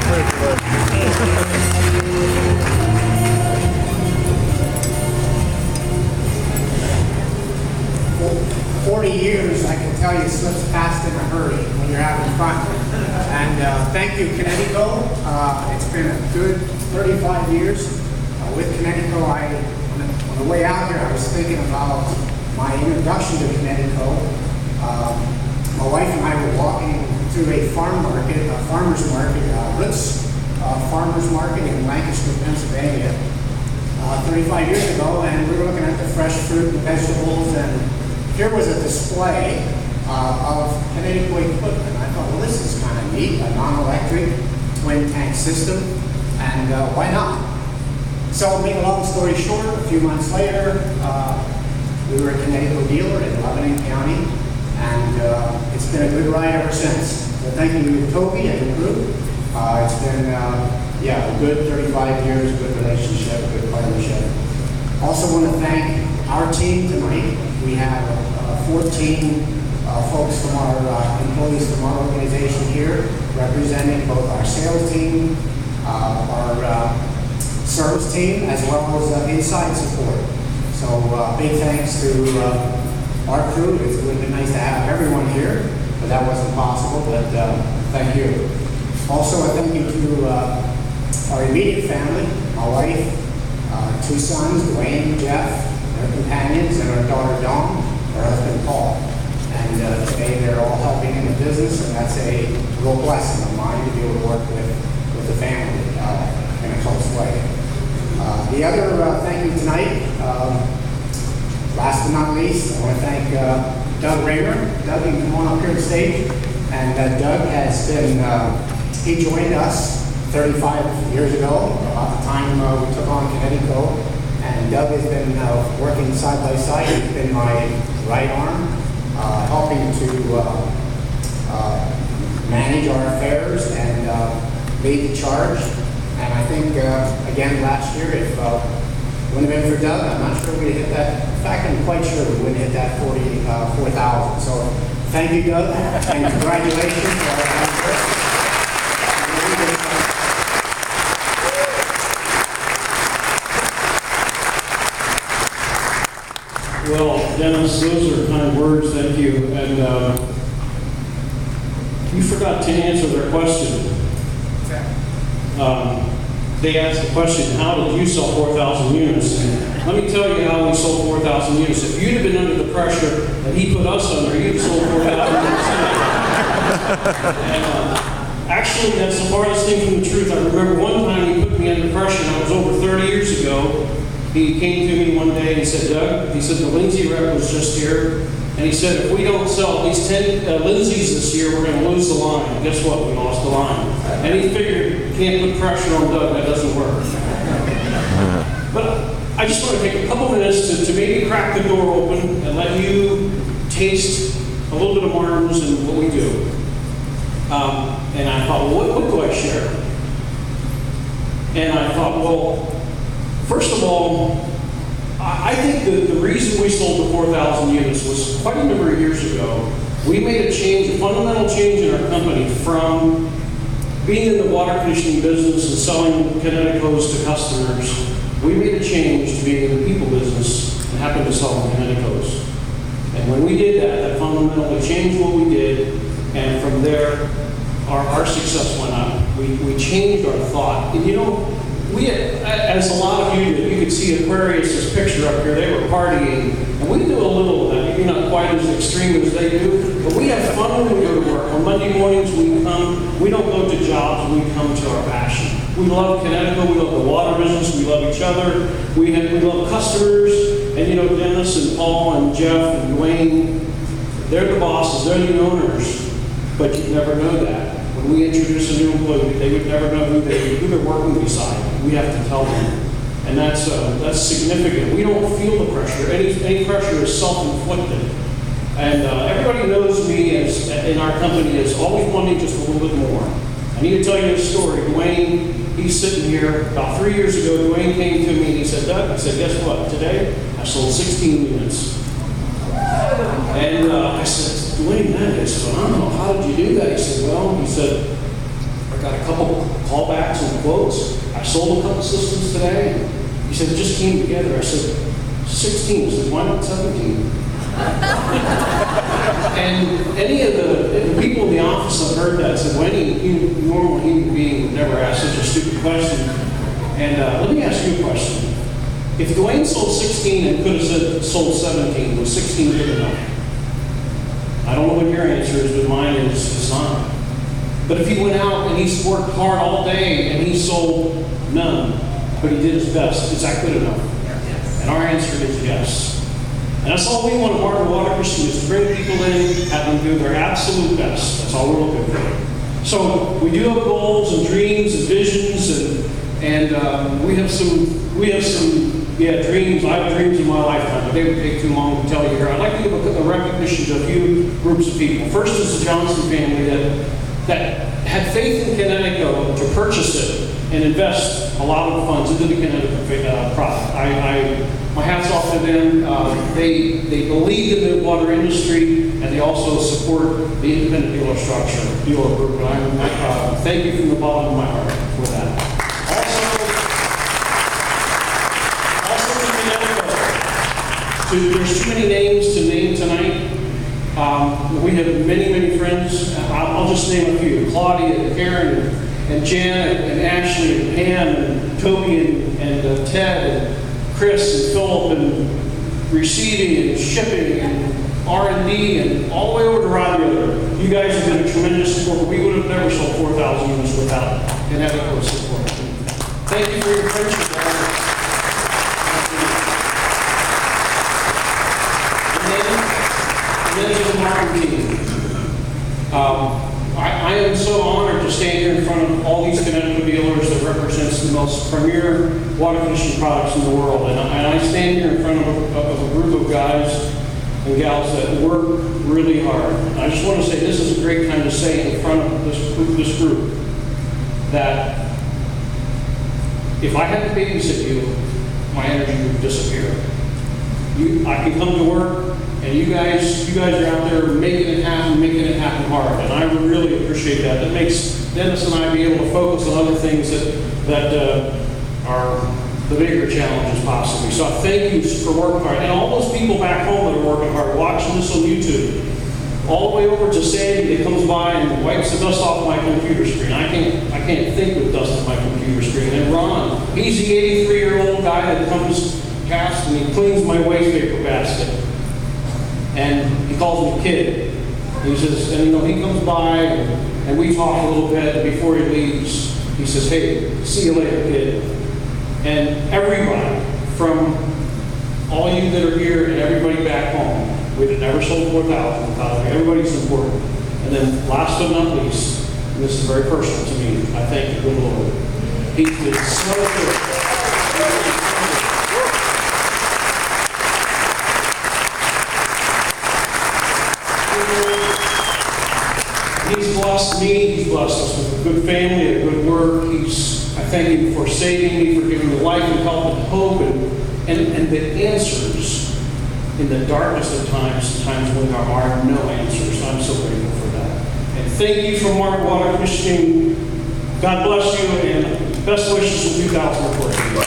Well, 40 years, I can tell you, slips past in a hurry when you're having fun. And thank you, Kinetico. It's been a good 35 years. With Kinetico, on the way out here, I was thinking about my introduction to Kinetico. My wife and I were walking through a farmer's market, Ritz Farmer's Market in Lancaster, Pennsylvania, 35 years ago, and we were looking at the fresh fruit and vegetables, and here was a display of Kinetico equipment. I thought, well, this is kind of neat, a non-electric twin tank system, and why not? So, make a long story short, a few months later, we were a Kinetico dealer in Lebanon County, and it's been a good ride ever since. So thank you to Toby and the crew. It's been, a good 35 years, good relationship, good partnership. Also want to thank our team tonight. We have 14 folks from our employees from our organization here, representing both our sales team, our service team, as well as inside support. So big thanks to our crew. It would have been nice to have everyone here, but that wasn't possible, but thank you. Also, a thank you to our immediate family, my wife, 2 sons, Dwayne and Jeff, their companions, and our daughter Dawn, her husband Paul. And today they're all helping in the business, and that's a real blessing of mine to be able to work with the family in a close way. The other thank you tonight, last but not least, I want to thank Doug Raymer. Doug, you can come on up here to the stage. And Doug has been, he joined us 35 years ago, about the time we took on Kinetico. And Doug has been working side by side. He's been my right arm, helping to manage our affairs and lead the charge. And I think, again, last year, if it wouldn't have been for Doug, I'm not sure we'd hit that. In fact, I'm quite sure we wouldn't hit that 4,000. So thank you, Doug, and congratulations. Well, Dennis, those are kind words, thank you. And you forgot to answer their question. They asked the question, how did you sell 4,000 units? And let me tell you how we sold 4,000 units. If you'd have been under the pressure that he put us under, you'd have sold 4,000 units. And actually, that's the farthest thing from the truth. I remember one time he put me under pressure, and it was over 30 years ago. He came to me one day and he said, Doug, he said, the Lindsay rep was just here. And he said, if we don't sell at least 10 Lindsays this year, we're going to lose the line. And guess what? We lost the line. And he figured, you can't put pressure on Doug. That doesn't work. But I just want to take a couple minutes to maybe crack the door open and let you taste a little bit of Martin's and what we do. And I thought, well, what do I share? And I thought, well, first of all, I think that the reason we sold the 4,000 units was quite a number of years ago. We made a change, a fundamental change in our company from being in the water conditioning business and selling Kineticos to customers. We made a change to being in the people business and happened to sell Kineticos. And when we did that, that fundamentally changed what we did, and from there, our success went up. We changed our thought. And you know, we, as a lot of you did, you could see Aquarius' picture up here. They were partying, and we do a little of that. Maybe not quite as extreme as they do, but we have fun when we go to work. On Monday mornings, we come. We don't go to jobs. We come to our passion. We love Kinetico. We love the water business. We love each other. We love customers. And you know, Dennis and Paul and Jeff and Dwayne, they're the bosses. They're the owners. But you never know that. When we introduce a new employee, they would never know who they're working beside. We have to tell them. And that's significant. We don't feel the pressure. Any pressure is self-inflicted. And everybody knows me as in our company as always wanting just a little bit more. I need to tell you a story. Dwayne, he's sitting here. About 3 years ago, Dwayne came to me and he said, Doug, I said, guess what? Today, I sold 16 units. And I said, Dwayne, that is phenomenal. How did you do that? He said, well, I got a couple callbacks and quotes. I sold a couple systems today. He said, it just came together. I said, 16. He said, why not 17? And any of the people in the office have heard that said, well, any normal human being would never ask such a stupid question. And let me ask you a question. If Dwayne sold 16 and could have said sold 17, was 16 good enough? I don't know what your answer is, but mine is it's not. But if he went out and he's worked hard all day and he sold none, but he did his best, is that good enough? Yes. And our answer is yes. And that's all we want at Martin Water Christian, is to bring people in, have them do their absolute best. That's all we're looking for. So we do have goals and dreams and visions, and we have some dreams. I have dreams in my lifetime, but they would take too long to tell you here. I'd like to give a recognition to a few groups of people. First is the Johnson family that had faith in Kinetico to purchase it and invest a lot of funds into the Kinetico product. My hat's off to them. They believe in the water industry, and they also support the independent dealer group. And I thank you from the bottom of my heart for that. There's too many names to name tonight. We have many, many friends. I'll just name a few. Claudia, and Karen, and Janet, and Ashley, and Pam, and Toby, and Ted, and Chris, and Philip, and receiving, and shipping, and R&D, and all the way over to Roger. You guys have been a tremendous support. We would have never sold 4,000 units without Kinetico support. Thank you for your friendship, guys. And then there's the marketing team. I am so honored to stand here in front of all these Kinetico dealers that represents the most premier water conditioning products in the world. And I stand here in front of a group of guys and gals that work really hard. And I just want to say this is a great time to say in front of this group that if I had to babysit you, my energy would disappear. I can come to work, and you guys are out there making it happen hard, and I really appreciate that. That makes Dennis and I be able to focus on other things that are the bigger challenges possibly. So I thank you for working hard, and all those people back home that are working hard, watching this on YouTube, all the way over to Sandy that comes by and wipes the dust off my computer screen. I can't think with dust on my computer screen. And Ron, he's the 83-year-old guy that comes past and he cleans my waste paper basket. And he calls me kid. He says, and he comes by and we talk a little bit, and before he leaves, he says, hey, see you later, kid. And everybody, from all you that are here and everybody back home, we'd have never sold 4,000 without him. Everybody's important. And then last but not least, and this is very personal to me, I thank the good Lord. He's been so good. He's blessed me, he's blessed us with a good family, a good work. I thank him for saving me, for giving me life and health and hope, and the answers in the darkest of times when there are no answers. I'm so grateful for that. And thank you from Martin Water Christian. God bless you, and best wishes for 2014.